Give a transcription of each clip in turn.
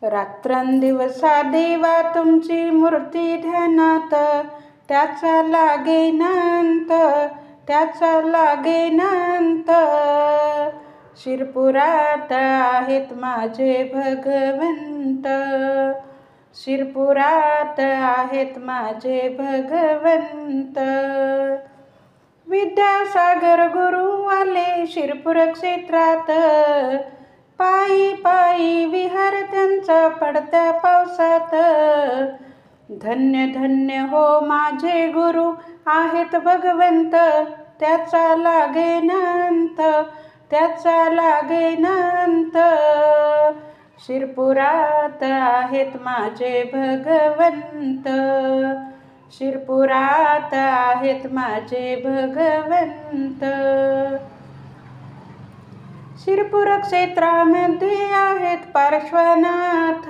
रात्रंदिवसा देवा तुमची मूर्ती ध्यानात, त्याचा लागेनांत, त्याचा लागेनांत. शिरपुरात आहेत माझे भगवंत, शिरपुरात आहेत माझे भगवंत. विद्यासागर गुरु आले शिरपूर क्षेत्रात, पायी पायी विहार त्यांचा पडत्या पावसात. धन्य धन्य हो माझे गुरु आहेत भगवंत, त्याचा लागेनांत, त्याचा लागेनांत. शिरपुरात आहेत माझे भगवंत, शिरपुरात आहेत माझे भगवंत. शिरपूर क्षेत्रामध्ये आहेत पार्श्वनाथ,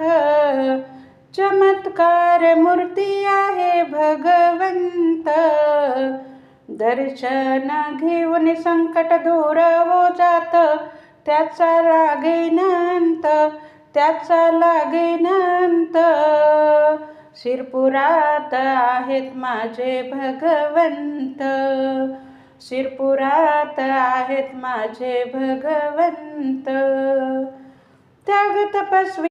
चमत्कार मूर्ती आहे भगवंत. दर्शन घेऊन संकट दूर हो जात, त्याचा लागेनांत, त्याचा लागेनांत. शिरपुरात आहेत माझे भगवंत, शिरपुरात आहेत माझे भगवंत. त्याग तपस्वी